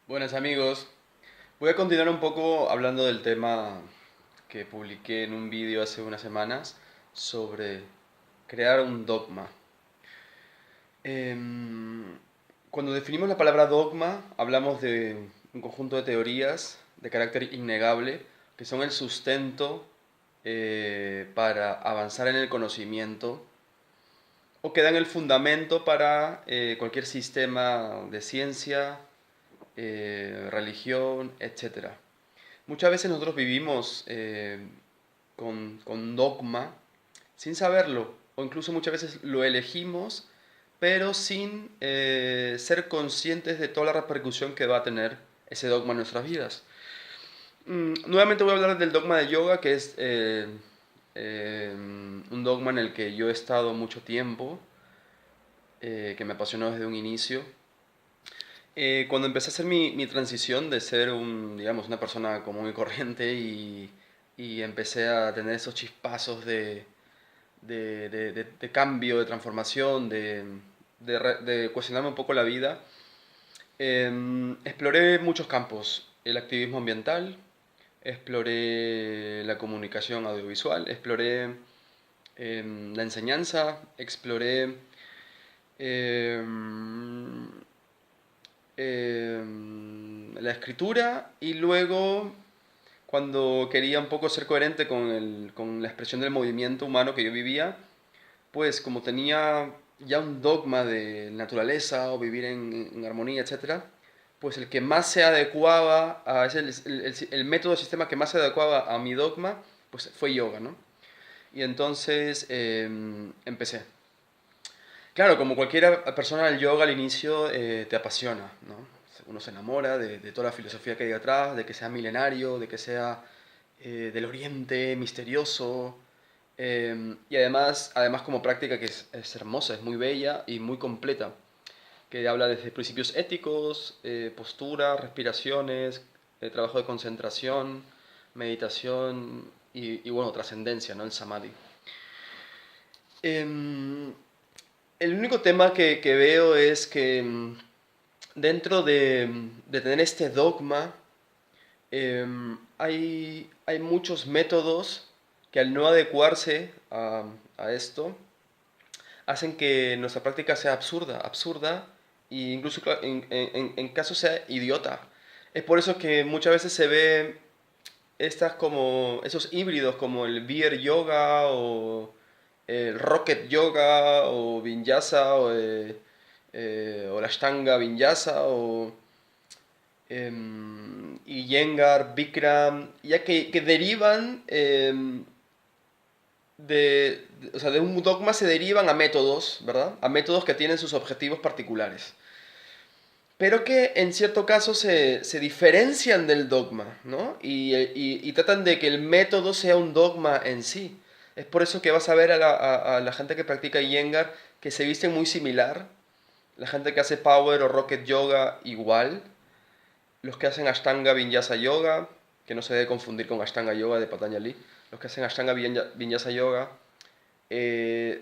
Buenas amigos, voy a continuar un poco hablando del tema que publiqué en un vídeo hace unas semanas sobre crear un dogma. Em, Cuando definimos la palabra dogma, hablamos de un conjunto de teorías de carácter innegable que son el sustento para avanzar en el conocimiento o que dan el fundamento para cualquier sistema de ciencia, religión, etcétera. Muchas veces nosotros vivimos con dogma sin saberlo, o incluso muchas veces lo elegimos, pero sin ser conscientes de toda la repercusión que va a tener ese dogma en nuestras vidas. Nuevamente voy a hablar del dogma de yoga, que es un dogma en el que yo he estado mucho tiempo, que me apasionó desde un inicio. Cuando empecé a hacer mi transición de ser digamos, una persona común y corriente y empecé a tener esos chispazos de cambio, de transformación, de cuestionarme un poco la vida, exploré muchos campos. El activismo ambiental, exploré la comunicación audiovisual, exploré la enseñanza, exploré em, la escritura y luego cuando quería un poco ser coherente con la expresión del movimiento humano que yo vivía, pues como tenía ya un dogma de naturaleza o vivir en armonía, etcétera, pues el que más se adecuaba a ese, el método, el sistema que más se adecuaba a mi dogma, pues fue yoga, ¿no? Y entonces empecé. Claro, como cualquier persona, el yoga al inicio te apasiona, ¿no? Uno se enamora de toda la filosofía que hay detrás, de que sea milenario, de que sea del oriente, misterioso, y además como práctica que es hermosa, es muy bella y muy completa, que habla desde principios éticos, postura, respiraciones, trabajo de concentración, meditación y bueno, trascendencia, ¿no? El samadhi. Em, el único tema que veo es que dentro de tener este dogma, hay muchos métodos que al no adecuarse a esto, hacen que nuestra práctica sea absurda e incluso en casos sea idiota. Es por eso que muchas veces se ve esos híbridos como el beer yoga o el rocket yoga o vinyasa o la ashtanga vinyasa o Iyengar, Bikram, ya que derivan o sea, de un dogma se derivan a métodos, ¿verdad? A métodos que tienen sus objetivos particulares. Pero que en cierto caso se diferencian del dogma, ¿no? Y tratan de que el método sea un dogma en sí. Es por eso que vas a ver a la gente que practica Iyengar que se viste muy similar. La gente que hace Power o Rocket Yoga igual. Los que hacen Ashtanga Vinyasa Yoga, que no se debe confundir con Ashtanga Yoga de Patanjali. Los que hacen Ashtanga Vinyasa Yoga,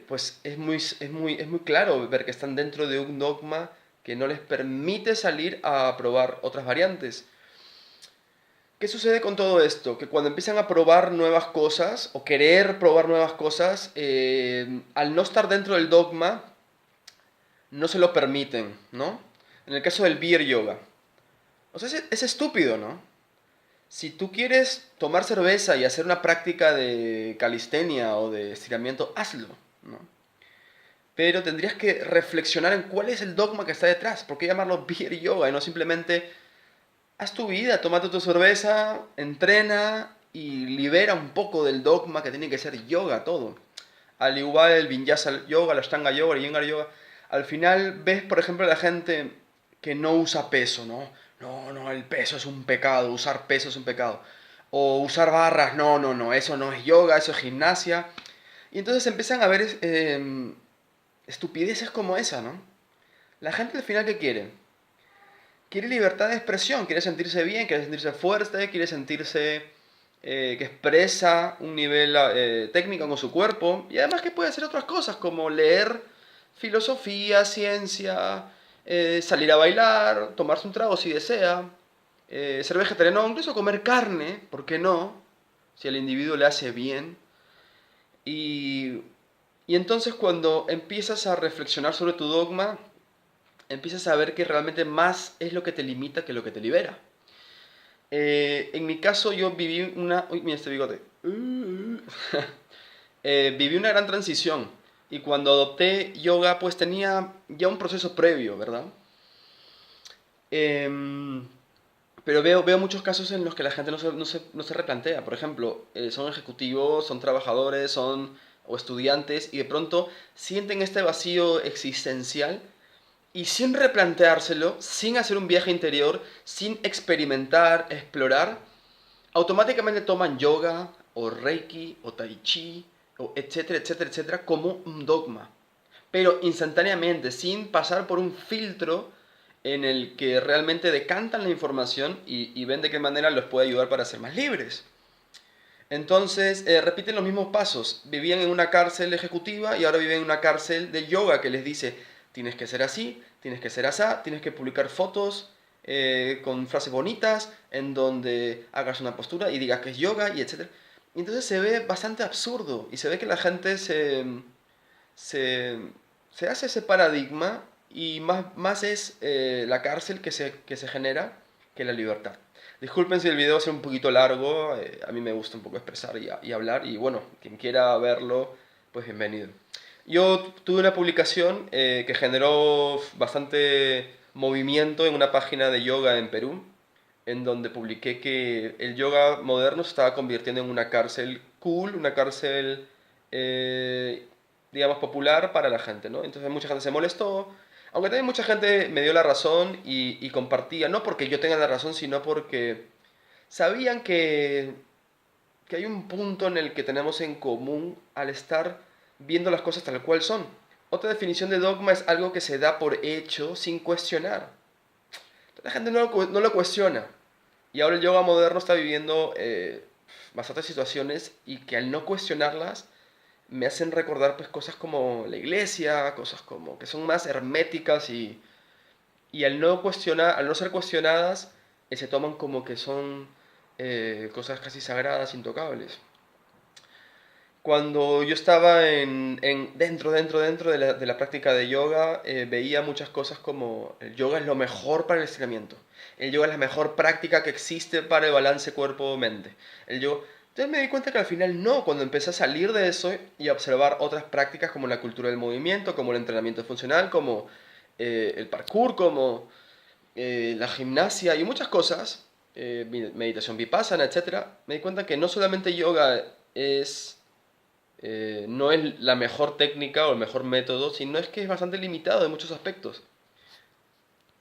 pues es muy claro ver que están dentro de un dogma que no les permite salir a probar otras variantes. ¿Qué sucede con todo esto? Que cuando empiezan a probar nuevas cosas o querer probar nuevas cosas, al no estar dentro del dogma, no se lo permiten, ¿no? En el caso del beer yoga. O sea, es estúpido, ¿no? Si tú quieres tomar cerveza y hacer una práctica de calistenia o de estiramiento, hazlo, ¿no? Pero tendrías que reflexionar en cuál es el dogma que está detrás. ¿Por qué llamarlo beer yoga y no simplemente haz tu vida, tómate tu cerveza, entrena y libera un poco del dogma que tiene que ser yoga todo? Al igual el vinyasa yoga, la ashtanga yoga, el iyengar yoga. Al final ves, por ejemplo, la gente que no usa peso, ¿no? No, no, el peso es un pecado, usar peso es un pecado. O usar barras, no, no, no, eso no es yoga, eso es gimnasia. Y entonces empiezan a ver estupideces como esa, ¿no? La gente al final, ¿qué quiere? Quiere libertad de expresión, quiere sentirse bien, quiere sentirse fuerte, quiere sentirse que expresa un nivel técnico con su cuerpo y además que puede hacer otras cosas como leer filosofía, ciencia, salir a bailar, tomarse un trago si desea, ser vegetariano o incluso comer carne, ¿por qué no? Si al individuo le hace bien. Y, y entonces cuando empiezas a reflexionar sobre tu dogma, empiezas a ver que realmente más es lo que te limita que lo que te libera. En mi caso yo viví una... Uy, mira este bigote. Viví una gran transición y cuando adopté yoga pues tenía ya un proceso previo, ¿verdad? Em, pero veo muchos casos en los que la gente no se replantea. Por ejemplo, son ejecutivos, son trabajadores, son o estudiantes y de pronto sienten este vacío existencial y sin replanteárselo, sin hacer un viaje interior, sin experimentar, explorar, automáticamente toman yoga o reiki o tai chi o etcétera, etcétera, etcétera como un dogma. Pero instantáneamente, sin pasar por un filtro en el que realmente decantan la información y ven de qué manera los puede ayudar para ser más libres. Entonces, repiten los mismos pasos. Vivían en una cárcel ejecutiva y ahora viven en una cárcel de yoga que les dice, tienes que ser así, tienes que ser asá, tienes que publicar fotos con frases bonitas en donde hagas una postura y digas que es yoga y etc. Y entonces se ve bastante absurdo y se ve que la gente se, se hace ese paradigma y más es la cárcel que se genera que la libertad. Disculpen si el video va a ser un poquito largo, a mí me gusta un poco expresar y hablar, y bueno, quien quiera verlo, pues bienvenido. Yo tuve una publicación que generó bastante movimiento en una página de yoga en Perú, en donde publiqué que el yoga moderno se estaba convirtiendo en una cárcel cool, una cárcel, digamos, popular para la gente, ¿no? Entonces mucha gente se molestó, aunque también mucha gente me dio la razón y compartía, no porque yo tenga la razón, sino porque sabían que hay un punto en el que tenemos en común al estar viendo las cosas tal cual son. Otra definición de dogma es algo que se da por hecho sin cuestionar. La gente no lo cuestiona. Y ahora el yoga moderno está viviendo bastantes situaciones y que al no cuestionarlas me hacen recordar pues cosas como la iglesia, cosas como que son más herméticas y al no cuestionar, al no ser cuestionadas, se toman como que son cosas casi sagradas, intocables. Cuando yo estaba dentro de la práctica de yoga, veía muchas cosas como el yoga es lo mejor para el estiramiento. El yoga es la mejor práctica que existe para el balance cuerpo-mente. El yoga... Entonces me di cuenta que al final no, cuando empecé a salir de eso y a observar otras prácticas como la cultura del movimiento, como el entrenamiento funcional, como el parkour, como la gimnasia y muchas cosas, meditación vipassana, etcétera, me di cuenta que no solamente yoga no es la mejor técnica o el mejor método, sino es que es bastante limitado en muchos aspectos.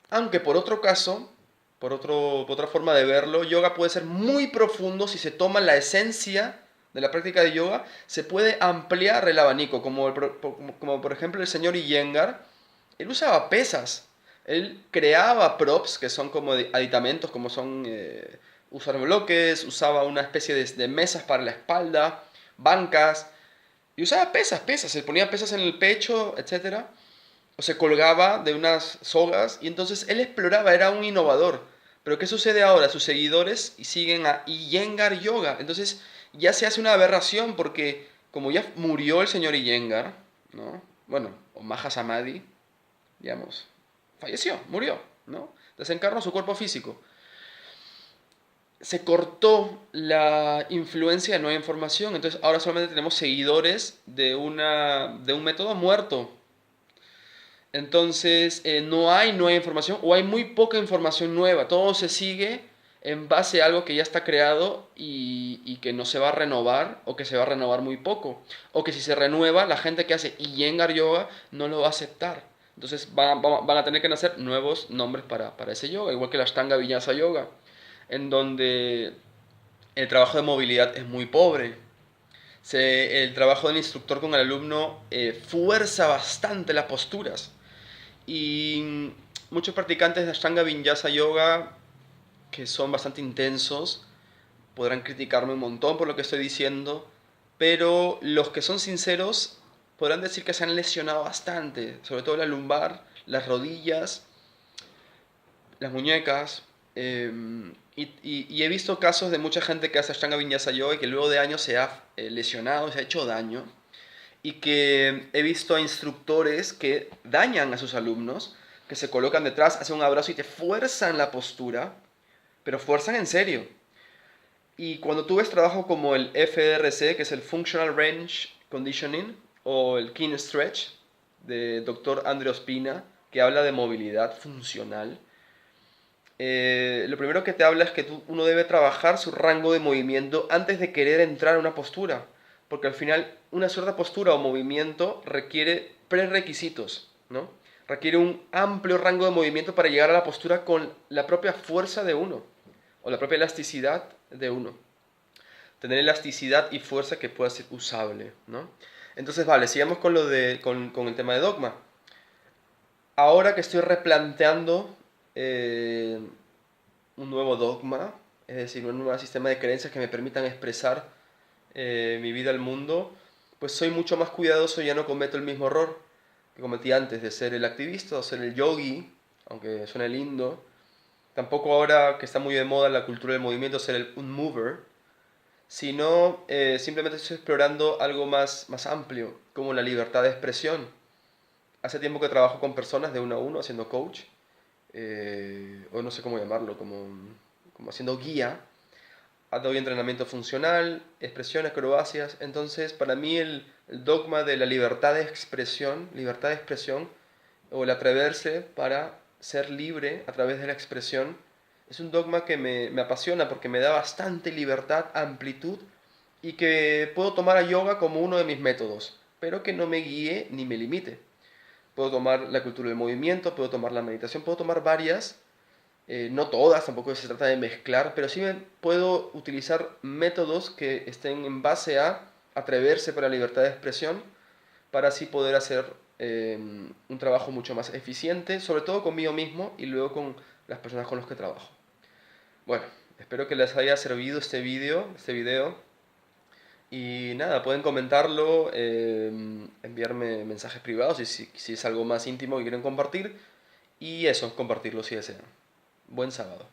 Aunque por otro caso, por otra forma de verlo, yoga puede ser muy profundo si se toma la esencia de la práctica de yoga, se puede ampliar el abanico, como por ejemplo el señor Iyengar, él usaba pesas, él creaba props, que son como aditamentos, como son usar bloques, usaba una especie de mesas para la espalda, bancas, y usaba pesas, se ponía pesas en el pecho, etcétera, o se colgaba de unas sogas, y entonces él exploraba, era un innovador. Pero ¿qué sucede ahora? Sus seguidores siguen a Iyengar Yoga, entonces ya se hace una aberración porque como ya murió el señor Iyengar, ¿no? Bueno, o Maha Samadhi, digamos, falleció, murió, ¿no? Desencarnó su cuerpo físico. Se cortó la influencia de nueva información, entonces ahora solamente tenemos seguidores de un método muerto. Entonces no hay nueva información o hay muy poca información nueva, todo se sigue en base a algo que ya está creado y que no se va a renovar o que se va a renovar muy poco. O que si se renueva, la gente que hace Iyengar Yoga no lo va a aceptar. Entonces van a tener que nacer nuevos nombres para ese yoga, igual que la Ashtanga Vinyasa Yoga, en donde el trabajo de movilidad es muy pobre. El trabajo del instructor con el alumno fuerza bastante las posturas. Y muchos practicantes de Ashtanga Vinyasa Yoga, que son bastante intensos, podrán criticarme un montón por lo que estoy diciendo, pero los que son sinceros podrán decir que se han lesionado bastante, sobre todo la lumbar, las rodillas, las muñecas. Y he visto casos de mucha gente que hace Ashtanga Vinyasa Yoga y que luego de años se ha lesionado, se ha hecho daño. Y que he visto a instructores que dañan a sus alumnos, que se colocan detrás, hacen un abrazo y te fuerzan la postura, pero fuerzan en serio. Y cuando tú ves trabajo como el FRC, que es el Functional Range Conditioning, o el Keen Stretch, de Dr. André Ospina, que habla de movilidad funcional, lo primero que te habla es que uno debe trabajar su rango de movimiento antes de querer entrar a una postura. Porque al final una cierta postura o movimiento requiere prerequisitos, ¿no? Requiere un amplio rango de movimiento para llegar a la postura con la propia fuerza de uno, o la propia elasticidad de uno. Tener elasticidad y fuerza que pueda ser usable, ¿no? Entonces, vale, sigamos con el tema de dogma. Ahora que estoy replanteando eh, un nuevo dogma, es decir, un nuevo sistema de creencias que me permitan expresar mi vida al mundo, pues soy mucho más cuidadoso y ya no cometo el mismo error que cometí antes de ser el activista o ser el yogi, aunque suene lindo. Tampoco ahora que está muy de moda la cultura del movimiento ser un mover, sino simplemente estoy explorando algo más amplio, como la libertad de expresión. Hace tiempo que trabajo con personas de uno a uno haciendo coach, o no sé cómo llamarlo, como haciendo guía. Doy entrenamiento funcional, expresión, acrobacias. Entonces, para mí el dogma de la libertad de expresión, o el atreverse para ser libre a través de la expresión, es un dogma que me apasiona porque me da bastante libertad, amplitud, y que puedo tomar a yoga como uno de mis métodos, pero que no me guíe ni me limite. Puedo tomar la cultura del movimiento, puedo tomar la meditación, puedo tomar varias, no todas, tampoco se trata de mezclar, pero sí puedo utilizar métodos que estén en base a atreverse para la libertad de expresión, para así poder hacer un trabajo mucho más eficiente, sobre todo conmigo mismo y luego con las personas con las que trabajo. Bueno, espero que les haya servido este video. Y nada, pueden comentarlo, enviarme mensajes privados si es algo más íntimo que quieren compartir. Y eso, compartirlo si desean. Buen sábado.